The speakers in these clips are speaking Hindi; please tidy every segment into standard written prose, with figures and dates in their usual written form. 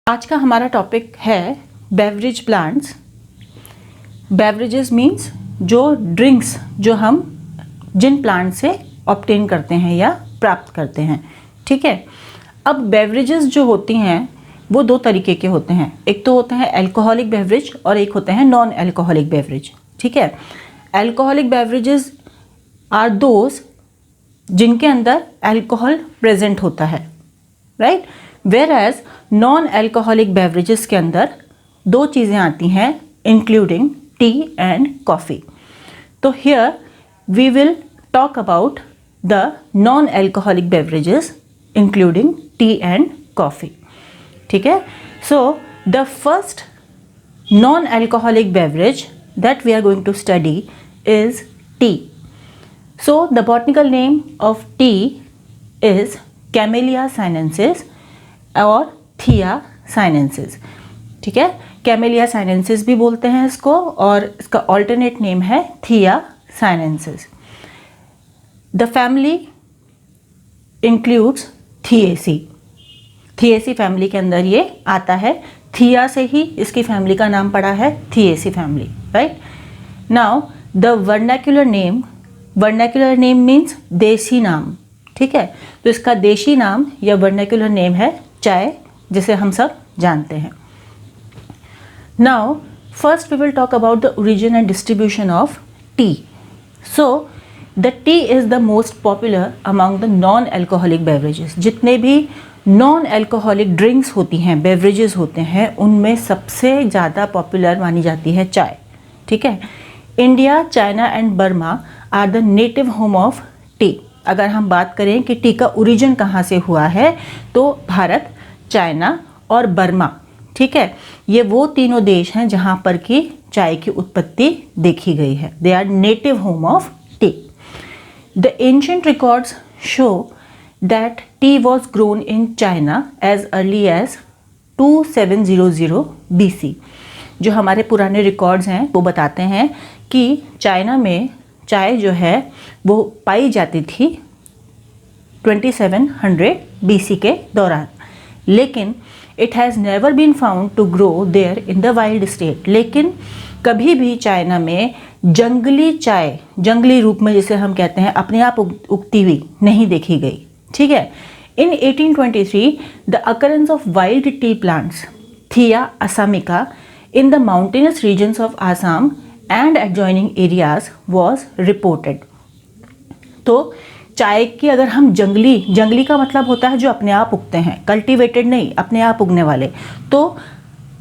आज का हमारा टॉपिक है बेवरेज प्लांट्स। बेवरेजेस मीन्स जो ड्रिंक्स जो हम जिन प्लांट से ऑब्टेन करते हैं या प्राप्त करते हैं। ठीक है, अब बेवरेजेस जो होती हैं वो दो तरीके के होते हैं। एक तो होता है अल्कोहलिक बेवरेज और एक होता है नॉन अल्कोहलिक बेवरेज। ठीक है, अल्कोहलिक बेवरेजेस आर दोज जिनके अंदर अल्कोहल प्रेजेंट होता है, right. Whereas non alcoholic beverages के अंदर दो चीज़ें आती हैं इंक्लूडिंग टी एंड कॉफ़ी। तो here we will talk about the non alcoholic beverages including tea and coffee. ठीक है, so the first non alcoholic beverage that we are going to study is tea. So the botanical name of tea is Camellia sinensis और Thea sinensis. ठीक है, Camellia sinensis भी बोलते हैं इसको और इसका alternate name है Thea sinensis. The family includes Theaceae. Theaceae family के अंदर ये आता है। थिया से ही इसकी फैमिली का नाम पड़ा है Theaceae family, right. Now the vernacular name means देसी नाम। ठीक है, तो इसका देशी नाम या वर्नाक्युलर नेम है चाय, जिसे हम सब जानते हैं। Now first we will talk about the origin and distribution of tea. So the tea is the most popular among the non alcoholic beverages. जितने भी नॉन अल्कोहलिक ड्रिंक्स होती हैं, बेवरेजेस होते हैं, उनमें सबसे ज़्यादा पॉपुलर मानी जाती है चाय। ठीक है, India, China and Burma are the native home of tea. अगर हम बात करें कि टी का ओरिजिन कहाँ से हुआ है, तो भारत, चाइना और बर्मा, ठीक है, ये वो तीनों देश हैं जहाँ पर कि चाय की उत्पत्ति देखी गई है। They are native home of tea. The ancient records show that tea was grown in China as early as 2700 BC। जो हमारे पुराने रिकॉर्ड्स हैं वो बताते हैं कि चाइना में चाय जो है वो पाई जाती थी 2700 BC के दौरान, लेकिन it has never been found to grow there in the wild state। लेकिन कभी भी चाइना में जंगली चाय, जंगली रूप में जिसे हम कहते हैं, अपने आप उगती हुई नहीं देखी गई। ठीक है, in 1823 the occurrence of wild tea plants Thea assamica in the mountainous regions of Assam and adjoining areas was reported. तो चाय की अगर हम जंगली का मतलब होता है जो अपने आप उगते हैं, कल्टीवेटेड नहीं, अपने आप उगने वाले। तो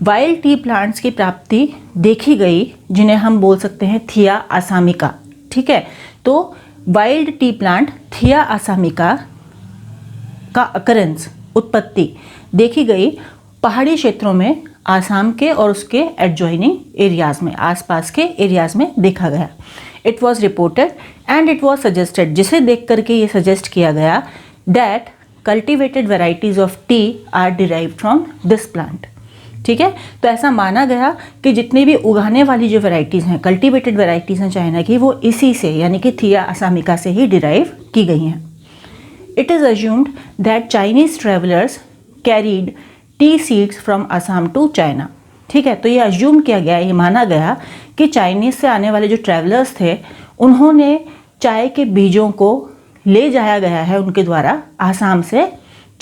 वाइल्ड टी प्लांट्स की प्राप्ति देखी गई, जिन्हें हम बोल सकते हैं थिया असामिका। ठीक है, तो वाइल्ड टी प्लांट थिया असामिका का अकरेंस, उत्पत्ति देखी गई पहाड़ी क्षेत्रों में, आसाम के और उसके एडजॉइनिंग एरियाज में, आसपास के एरियाज में देखा गया। It was reported and it was suggested, जिसे देख करके ये सजेस्ट किया गया that cultivated varieties of T R derived from this plant. ठीक है, तो ऐसा माना गया कि जितनी भी उगाने वाली जो वेराइटीज़ हैं, कल्टिवेटेड वेराइटीज़ हैं चाइना की, वो इसी से यानी कि थिया असामिका से ही डिराइव की गई हैं। It is assumed that Chinese travelers carried tea seeds from Assam to China। ठीक है, तो ये अज्यूम किया गया, ये माना गया कि चाइनीज से आने वाले जो ट्रैवलर्स थे उन्होंने चाय के बीजों को ले जाया गया है उनके द्वारा आसाम से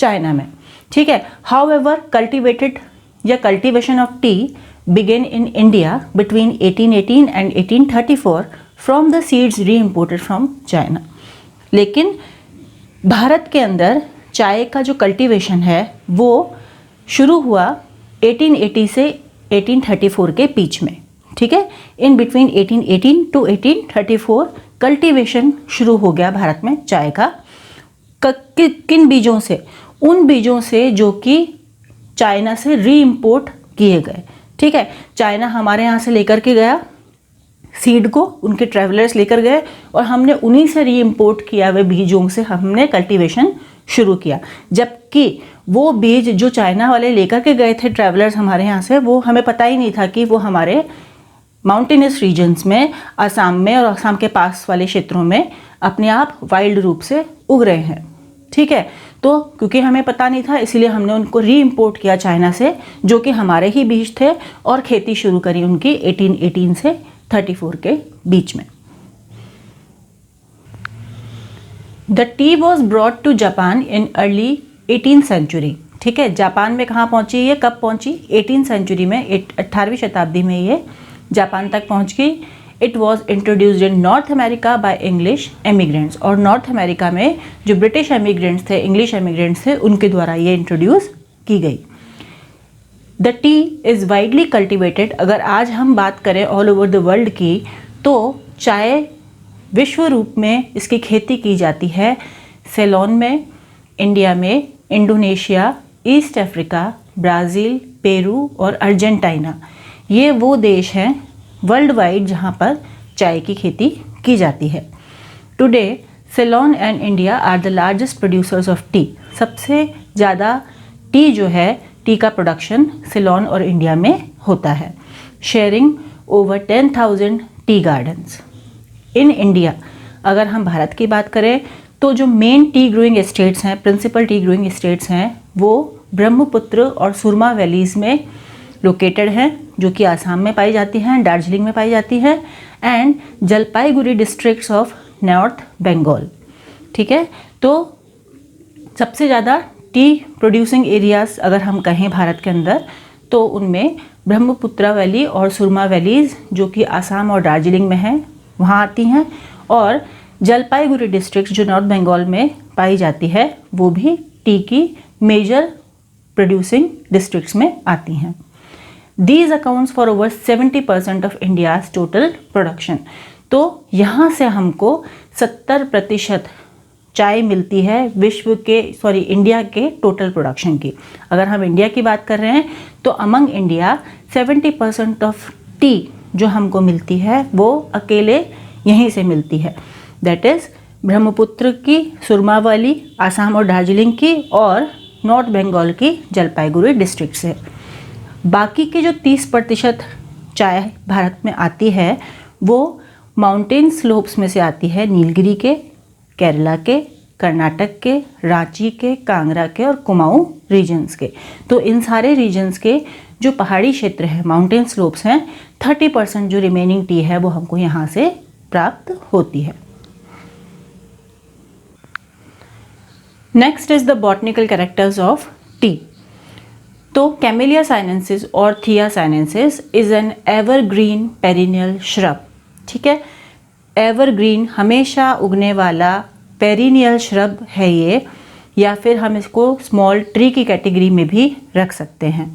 चाइना में। ठीक है, हाउएवर कल्टिवेटेड या cultivation of tea began in India between 1818 and 1834 from the seeds re imported from China. लेकिन भारत के अंदर चाय का जो कल्टीवेशन है वो शुरू हुआ 1880 से 1834 के बीच में। ठीक है, इन बिटवीन 1818 टू 1834 कल्टीवेशन शुरू हो गया भारत में चाय का। किन बीजों से? उन बीजों से जो कि चाइना से री इम्पोर्ट किए गए। ठीक है, चाइना हमारे यहाँ से लेकर के गया सीड को, उनके ट्रैवलर्स लेकर गए और हमने उन्हीं से री इम्पोर्ट किया हुए बीजों से हमने कल्टीवेशन शुरू किया। जबकि वो बीज जो चाइना वाले लेकर के गए थे ट्रैवलर्स हमारे यहाँ से, वो हमें पता ही नहीं था कि वो हमारे माउंटेनस रीजन्स में, असम में और असम के पास वाले क्षेत्रों में अपने आप वाइल्ड रूप से उग रहे हैं। ठीक है, तो क्योंकि हमें पता नहीं था इसलिए हमने उनको री इम्पोर्ट किया चाइना से, जो कि हमारे ही बीज थे, और खेती शुरू करी उनकी 1818 से 34 के बीच में। The tea was brought to Japan in early 18th century. ठीक है, जापान में कहाँ पहुंची ये, कब पहुंची? 18th सेंचुरी में, 18वीं शताब्दी में ये जापान तक पहुंच गई। It was introduced in north America by English emigrants, और नॉर्थ अमेरिका में जो ब्रिटिश एमिग्रेंट्स थे, इंग्लिश एमिग्रेंट्स थे, उनके द्वारा ये इंट्रोड्यूस की गई। The T is widely cultivated. अगर आज हम बात करें ऑल ओवर द वर्ल्ड की, तो चाय विश्व रूप में इसकी खेती की जाती है सेलोन में, इंडिया में, Indonesia, east Africa, Brazil, Peru और अर्जेंटीना। ये वो देश हैं वर्ल्ड वाइड जहाँ पर चाय की खेती की जाती है। Today Ceylon and India are the largest producers of tea. सबसे ज़्यादा टी जो है, टी का प्रोडक्शन सेलोन और इंडिया में होता है, sharing over 10,000 tea gardens. In India, अगर हम भारत की बात करें तो जो मेन टी ग्रोइंग एस्टेट्स हैं, प्रिंसिपल टी ग्रोइंग एस्टेट्स हैं, वो ब्रह्मपुत्र और सुरमा वैलीज़ में लोकेटेड हैं, जो कि आसाम में पाई जाती हैं, दार्जिलिंग में पाई जाती है, and Jalpaiguri districts of north Bengal. ठीक है, तो सबसे ज़्यादा टी प्रोड्यूसिंग एरियाज़ अगर हम कहें भारत के अंदर, तो उनमें ब्रह्मपुत्र वैली और सुरमा वैलीज़, जो कि आसाम और दार्जिलिंग में हैं, वहाँ आती हैं, और जलपाईगुड़ी डिस्ट्रिक्ट जो नॉर्थ बंगाल में पाई जाती है, वो भी टी की मेजर प्रोड्यूसिंग डिस्ट्रिक्ट्स में आती हैं। These accounts for over 70% of India's total production. तो यहाँ से हमको 70% चाय मिलती है इंडिया के टोटल प्रोडक्शन की। अगर हम इंडिया की बात कर रहे हैं तो अमंग इंडिया 70% ऑफ टी जो हमको मिलती है वो अकेले यहीं से मिलती है, दैट इज़ ब्रह्मपुत्र की, सुरमा वैली, आसाम और दार्जिलिंग की, और नॉर्थ बंगाल की जलपाईगुड़ी डिस्ट्रिक्ट से। बाकी की जो 30% चाय भारत में आती है वो माउंटेन स्लोप्स में से आती है, नीलगिरी के, केरला के, कर्नाटक के, रांची के, कांगड़ा के और कुमाऊं रीजन्स के। तो इन सारे रीजन्स के जो पहाड़ी क्षेत्र है, माउंटेन स्लोप्स हैं, 30% जो रिमेनिंग टी है वो हमको यहाँ से प्राप्त होती है। Next is the botanical characters of tea. तो कैमेलिया साइनेंसिस और Thea sinensis is an evergreen perennial shrub. ठीक है, एवरग्रीन हमेशा उगने वाला पेरिनियल श्रब है ये, या फिर हम इसको स्मॉल ट्री की कैटेगरी में भी रख सकते हैं।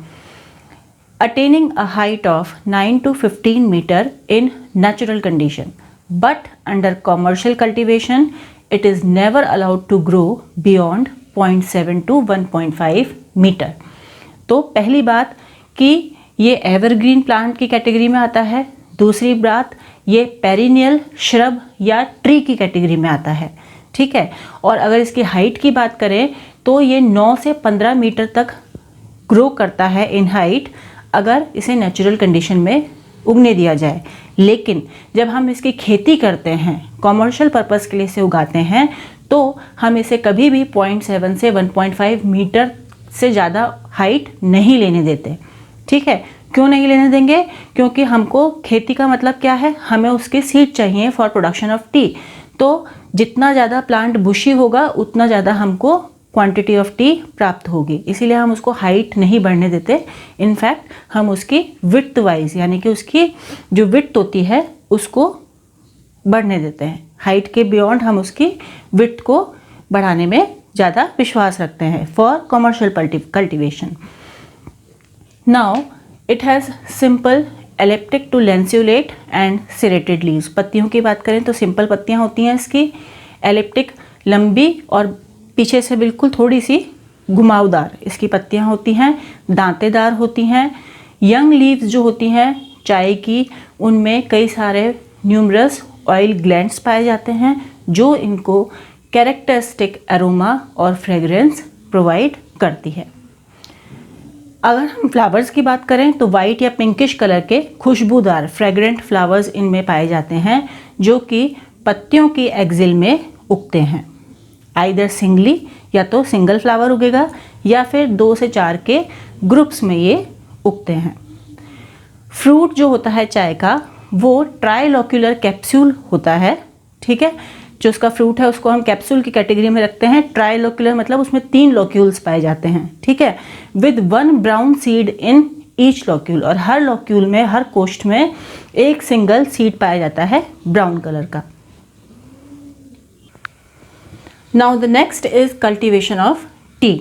Attaining a height of 9 to 15 metre in natural condition, but under commercial cultivation it is never allowed to grow beyond 0.7 to 1.5 metre. तो पहली बात कि ये एवरग्रीन प्लांट की कैटेगरी में आता है। दूसरी बात, ये पेरिनियल श्रब या ट्री की कैटेगरी में आता है। ठीक है, और अगर इसकी हाइट की बात करें तो ये 9 से 15 मीटर तक ग्रो करता है इन हाइट, अगर इसे नेचुरल कंडीशन में उगने दिया जाए। लेकिन जब हम इसकी खेती करते हैं, कॉमर्शियल पर्पस के लिए इसे उगाते हैं, तो हम इसे कभी भी 0.7 से 1.5 मीटर से ज़्यादा हाइट नहीं लेने देते। ठीक है, क्यों नहीं लेने देंगे? क्योंकि हमको खेती का मतलब क्या है, हमें उसकी सीड चाहिए फॉर प्रोडक्शन ऑफ टी। तो जितना ज़्यादा प्लांट बुशी होगा उतना ज़्यादा हमको क्वांटिटी ऑफ टी प्राप्त होगी, इसीलिए हम उसको हाइट नहीं बढ़ने देते। इनफैक्ट हम उसकी विड्थ वाइज, यानी कि उसकी जो विड्थ होती है उसको बढ़ने देते हैं। हाइट के बियॉन्ड हम उसकी विड्थ को बढ़ाने में ज़्यादा विश्वास रखते हैं for commercial cultivation. Now it has simple elliptic to lanceolate and serrated leaves. पत्तियों की बात करें तो सिंपल पत्तियां होती हैं इसकी, एलिप्टिक लंबी और पीछे से बिल्कुल थोड़ी सी घुमावदार इसकी पत्तियां होती हैं, दांतेदार होती हैं। यंग लीव्स जो होती हैं चाय की, उनमें कई सारे न्यूमरस ऑयल ग्लैंड्स पाए जाते हैं जो इनको कैरेक्टरिस्टिक एरोमा और फ्रेग्रेंस प्रोवाइड करती है। अगर हम फ्लावर्स की बात करें तो वाइट या पिंकिश कलर के खुशबूदार फ्रेग्रेंट फ्लावर्स इनमें पाए जाते हैं जो कि पत्तियों की एक्सिल में उगते हैं, आइदर सिंगली या तो सिंगल फ्लावर उगेगा या फिर 2 से 4 के ग्रुप्स में ये उगते हैं। फ्रूट जो होता है चाय का वो ट्राइलोक्यूलर कैप्सूल होता है, ठीक है। जो उसका फ्रूट है उसको हम कैप्सूल की कैटेगरी में रखते हैं। ट्राइलोक्यूलर मतलब उसमें 3 लोक्यूल्स पाए जाते हैं, ठीक है, with 1 brown seed in each locule, और हर लोक्यूल में, हर कोष्ठ में एक सिंगल सीड पाया जाता है ब्राउन कलर का। Now the next is cultivation of tea.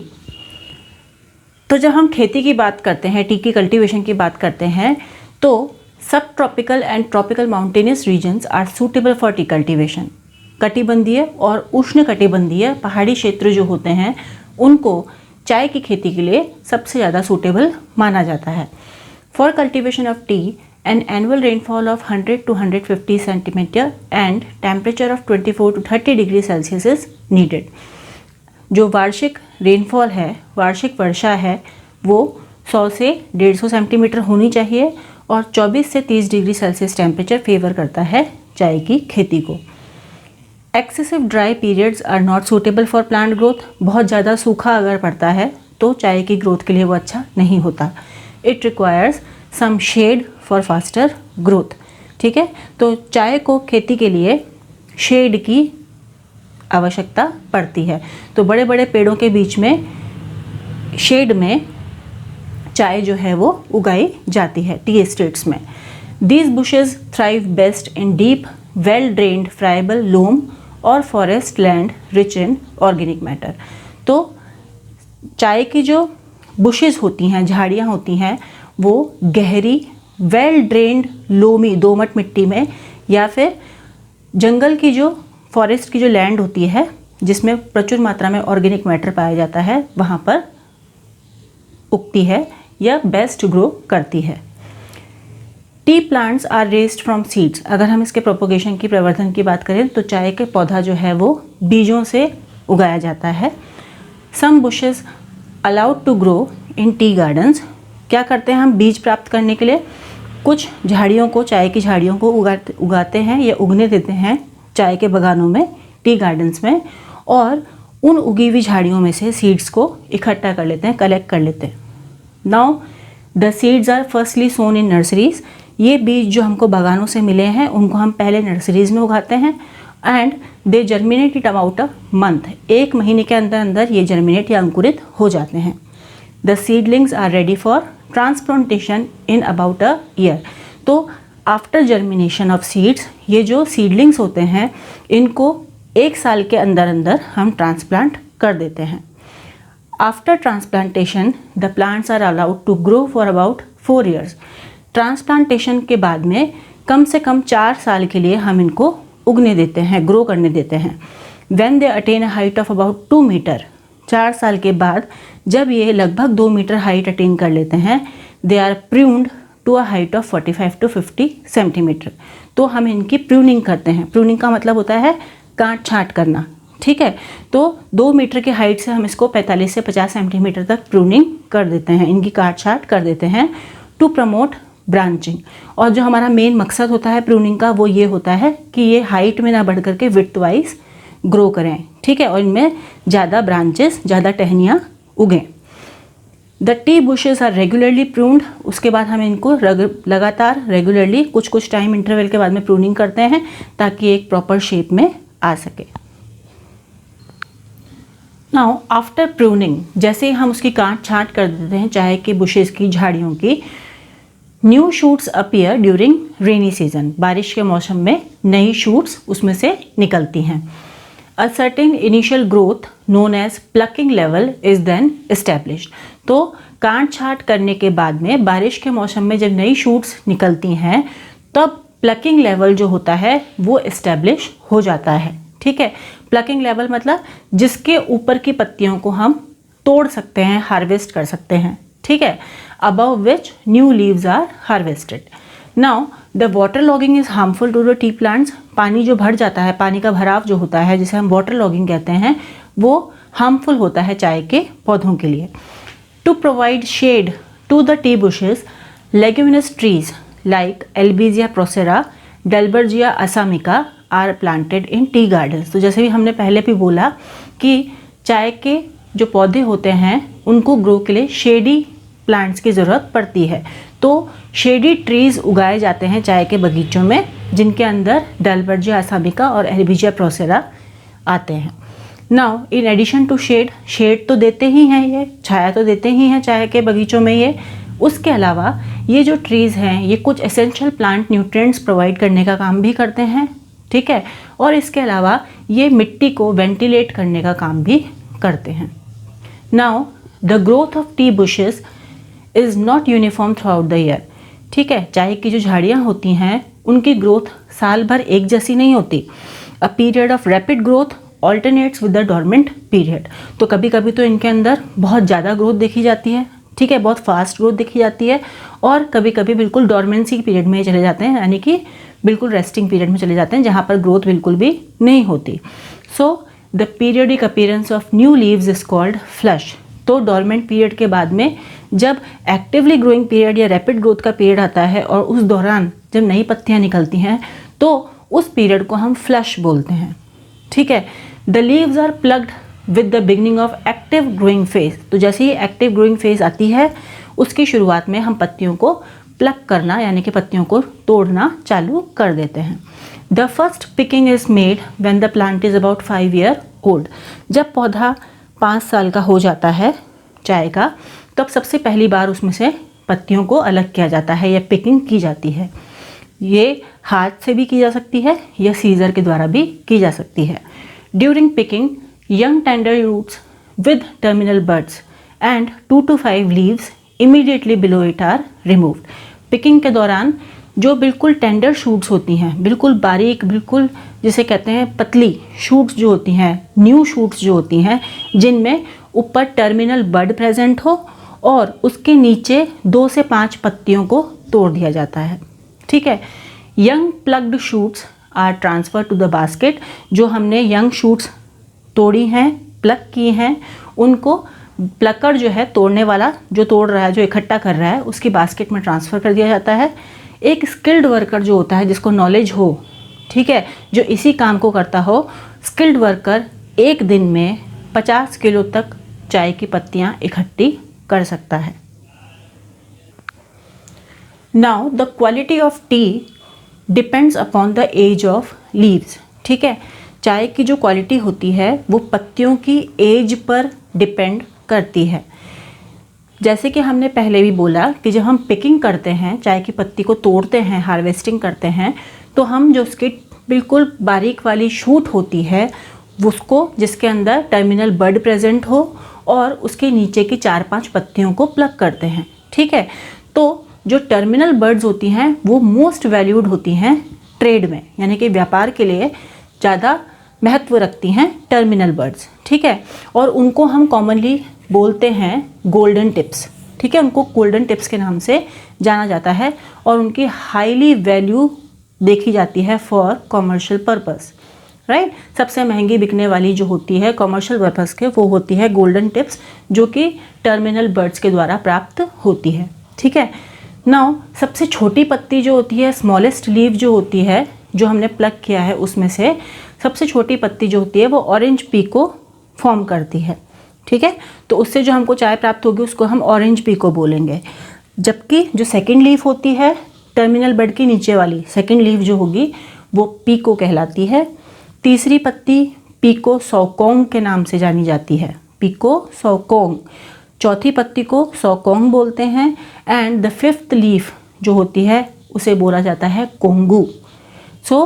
तो जब हम खेती की बात करते हैं, टी की कल्टीवेशन की बात करते हैं, तो subtropical and tropical mountainous regions are suitable for tea cultivation. कटिबंधीय और उष्ण कटिबंधीय पहाड़ी क्षेत्र जो होते हैं उनको चाय की खेती के लिए सबसे ज़्यादा सूटेबल माना जाता है। For cultivation of T an annual rainfall of 100 to 150 centimetre and temperature of 24 to 30 degree Celsius is needed. जो वार्षिक रेनफॉल है, वार्षिक वर्षा है, वो 100 से 150 सेंटीमीटर होनी चाहिए और 24 से 30 डिग्री सेल्सियस टेम्परेचर फेवर करता है चाय की खेती को। Excessive dry periods are not suitable for plant growth. बहुत ज़्यादा सूखा अगर पड़ता है तो चाय की ग्रोथ के लिए वो अच्छा नहीं होता। It requires some shade for faster growth, ठीक है। तो चाय को खेती के लिए शेड की आवश्यकता पड़ती है। तो बड़े बड़े पेड़ों के बीच में शेड में चाय जो है वो उगाई जाती है टी एस्टेट्स में। These bushes thrive best in deep well drained friable loam और forest land rich in organic matter. तो चाय की जो बुशेज होती हैं, झाड़ियाँ होती हैं, वो गहरी वेल ड्रेन्ड लोमी दोमट मिट्टी में या फिर जंगल की जो फॉरेस्ट की जो लैंड होती है जिसमें प्रचुर मात्रा में ऑर्गेनिक मैटर पाया जाता है वहाँ पर उगती है या बेस्ट ग्रो करती है। Tea plants are raised from seeds. अगर हम इसके प्रोपोगेशन की, प्रवर्धन की बात करें तो चाय के पौधा जो है वो बीजों से उगाया जाता है। Some bushes allowed to grow in tea gardens. क्या करते हैं हम बीज प्राप्त करने के लिए? कुछ झाड़ियों को, चाय की झाड़ियों को उगाते हैं या उगने देते हैं चाय के बागानों में, टी गार्डन्स में, और उन उगी हुई झाड़ियों में से सीड्स को इकट्ठा कर लेते हैं, कलेक्ट कर लेते हैं। Now the seeds are firstly sown in nurseries. ये बीज जो हमको बागानों से मिले हैं उनको हम पहले नर्सरीज में उगाते हैं and they germinate it about a month. 1 महीने के अंदर अंदर ये जर्मिनेट या अंकुरित हो जाते हैं। The seedlings are ready for transplantation in about a year. तो आफ्टर जर्मिनेशन ऑफ सीड्स, ये जो सीडलिंग्स होते हैं इनको 1 साल के अंदर अंदर हम ट्रांसप्लांट कर देते हैं। After transplantation the plants are allowed to grow for about 4 years। ट्रांसप्लांटेशन के बाद में कम से कम 4 साल के लिए हम इनको उगने देते हैं, ग्रो करने देते हैं। When they attain a height of about 2 metre, 4 साल के बाद जब ये लगभग 2 मीटर हाइट अटेन कर लेते हैं, they are pruned to a height of 45 to 50 centimetre. तो हम इनकी प्रूनिंग करते हैं। प्रूनिंग का मतलब होता है काट छाँट करना, ठीक है। तो 2 मीटर के हाइट से हम इसको 45 से 50 सेंटीमीटर तक प्रूनिंग कर देते हैं, इनकी काट छाँट कर देते हैं टू प्रमोट ब्रांचिंग। और जो हमारा मेन मकसद होता है प्रूनिंग का वो ये होता है कि ये हाइट में ना बढ़ करके विड्थ वाइज ग्रो करें, ठीक है, और इनमें ज़्यादा ब्रांचेस, ज़्यादा टहनियाँ उगें। The tea bushes are regularly pruned. उसके बाद हम इनको लगातार रेगुलरली कुछ टाइम इंटरवल के बाद में प्रूनिंग करते हैं ताकि एक प्रॉपर शेप में आ सके। नाउ आफ्टर प्रूनिंग, जैसे ही हम उसकी काट छाँट कर देते हैं चाय के बुशेस की, झाड़ियों की, new shoots appear during rainy season. बारिश के मौसम में नई शूट्स उसमें से निकलती हैं। A certain initial growth known as plucking level is then established. तो काट छाँट करने के बाद में बारिश के मौसम में जब नई शूट्स निकलती हैं तब प्लकिंग लेवल जो होता है वो एस्टेब्लिश हो जाता है, ठीक है। प्लकिंग लेवल मतलब जिसके ऊपर की पत्तियों को हम तोड़ सकते हैं, हार्वेस्ट कर सकते हैं, ठीक है। Above which new leaves are harvested. Now the water logging is harmful to the tea plants. पानी जो भर जाता है, पानी का भराव जो होता है जिसे हम वाटर लॉगिंग कहते हैं, वो हार्मफुल होता है चाय के पौधों के लिए। To provide shade to the tea bushes, leguminous trees like Albizia procera, Dalbergia assamica are planted in tea gardens. तो जैसे भी हमने पहले भी बोला कि चाय के जो पौधे होते हैं उनको ग्रो के लिए शेडी प्लांट्स की ज़रूरत पड़ती है। तो शेडी ट्रीज़ उगाए जाते हैं चाय के बगीचों में, जिनके अंदर डाल्बर्जिया असामिका और एल्बिजिया प्रोसेरा आते हैं। Now in addition to shade तो देते ही हैं, ये छाया तो देते ही हैं चाय के बगीचों में ये। उसके अलावा ये जो ट्रीज़ हैं ये कुछ एसेंशियल प्लांट न्यूट्रिएंट्स प्रोवाइड करने का काम भी करते हैं, ठीक है। और इसके अलावा ये मिट्टी को वेंटिलेट करने का काम भी करते हैं। Now the growth of T bushes is not uniform through out the year, ठीक है। चाय की जो झाड़ियाँ होती हैं उनकी ग्रोथ साल भर एक जैसी नहीं होती। A period of rapid growth alternates with the dormant period. तो कभी कभी तो इनके अंदर बहुत ज़्यादा ग्रोथ देखी जाती है, ठीक है, बहुत फास्ट ग्रोथ देखी जाती है, और कभी कभी बिल्कुल डॉर्मेंसी पीरियड में चले जाते हैं, यानी कि बिल्कुल रेस्टिंग पीरियड में चले जाते हैं जहाँ पर ग्रोथ बिल्कुल भी नहीं होती। So the periodic appearance of new leaves is called flush. तो डॉर्मेंट पीरियड के बाद में जब एक्टिवली ग्रोइंग पीरियड या रैपिड ग्रोथ का पीरियड आता है और उस दौरान जब नई पत्तियाँ निकलती हैं तो उस पीरियड को हम फ्लश बोलते हैं, ठीक है। The leaves are plucked with the beginning of active growing phase. तो जैसे ही एक्टिव ग्रोइंग फेज आती है उसकी शुरुआत में हम पत्तियों को प्लग करना यानी कि पत्तियों को तोड़ना चालू कर देते हैं। The first picking is made when the plant is about 5 year old. जब पौधा 5 साल का हो जाता है चाय का, तब सबसे पहली बार उसमें से पत्तियों को अलग किया जाता है या पिकिंग की जाती है। ये हाथ से भी की जा सकती है या सीजर के द्वारा भी की जा सकती है। During picking young tender roots with terminal buds and 2 to 5 leaves immediately below it are removed. Picking के दौरान जो बिल्कुल टेंडर शूट्स होती हैं, बिल्कुल बारीक, बिल्कुल जिसे कहते हैं पतली शूट्स जो होती हैं, न्यू शूट्स जो होती हैं, जिनमें ऊपर टर्मिनल बड प्रेजेंट हो और उसके नीचे 2 से 5 पत्तियों को तोड़ दिया जाता है, ठीक है। Young plugged shoots are transfer to the basket. जो हमने यंग शूट्स तोड़ी हैं, प्लग की हैं, उनको प्लकर जो है, तोड़ने वाला जो तोड़ रहा है, जो इकट्ठा कर रहा है, उसकी बास्केट में ट्रांसफ़र कर दिया जाता है। एक स्किल्ड वर्कर जो होता है, जिसको नॉलेज हो, ठीक है, जो इसी काम को करता हो, स्किल्ड वर्कर एक दिन में 50 किलो तक चाय की पत्तियां इकट्ठी कर सकता है। Now the quality of tea depends upon the age of leaves, ठीक है। चाय की जो क्वालिटी होती है वो पत्तियों की एज पर डिपेंड करती है। जैसे कि हमने पहले भी बोला कि जब हम पिकिंग करते हैं, चाय की पत्ती को तोड़ते हैं, हार्वेस्टिंग करते हैं, तो हम जो उसकी बिल्कुल बारीक वाली शूट होती है उसको, जिसके अंदर टर्मिनल बड प्रेजेंट हो, और उसके नीचे की 4-5 पत्तियों को प्लग करते हैं, ठीक है। तो जो टर्मिनल बर्ड्स होती हैं वो मोस्ट वैल्यूड होती हैं ट्रेड में, यानी कि व्यापार के लिए ज़्यादा महत्व रखती हैं टर्मिनल बर्ड्स, ठीक है। और उनको हम कॉमनली बोलते हैं गोल्डन टिप्स, ठीक है। उनको गोल्डन टिप्स के नाम से जाना जाता है और उनकी हाईली वैल्यू देखी जाती है फॉर कॉमर्शियल पर्पस, राइट। सबसे महंगी बिकने वाली जो होती है कॉमर्शियल पर्पस के, वो होती है गोल्डन टिप्स, जो कि टर्मिनल बर्ड्स के द्वारा प्राप्त होती है, ठीक है। नाउ सबसे छोटी पत्ती जो होती है, स्मॉलेस्ट लीव जो होती है, जो हमने प्लग किया है उसमें से सबसे छोटी पत्ती जो होती है वो ऑरेंज पीको फॉर्म करती है, ठीक है। तो उससे जो हमको चाय प्राप्त होगी उसको हम ऑरेंज पीको बोलेंगे। जबकि जो सेकंड लीफ होती है टर्मिनल बड की नीचे वाली सेकंड लीफ जो होगी वो पीको कहलाती है। तीसरी पत्ती पीको सौकोंग के नाम से जानी जाती है, पीको सौकोंग। चौथी पत्ती को सौकोंग बोलते हैं। एंड द फिफ्थ लीफ जो होती है उसे बोला जाता है कोंगू। So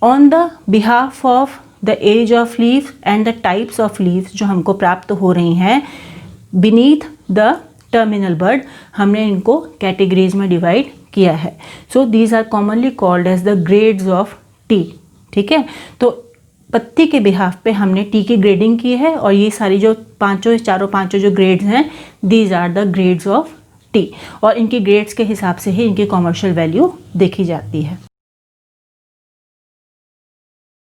on the behalf of the age of leaf and the types of leaves जो हमको प्राप्त हो रही हैं बीनीथ द टर्मिनल बर्ड, हमने इनको कैटेगरीज में डिवाइड किया है। So these are commonly called as the grades of tea, ठीक है। तो पत्ती के बिहाफ पे हमने टी की ग्रेडिंग की है और ये सारी जो चारों पांचों जो ग्रेड्स हैं, these are the grades of tea, और इनकी ग्रेड्स के हिसाब से ही इनकी कॉमर्शियल वैल्यू देखी जाती है।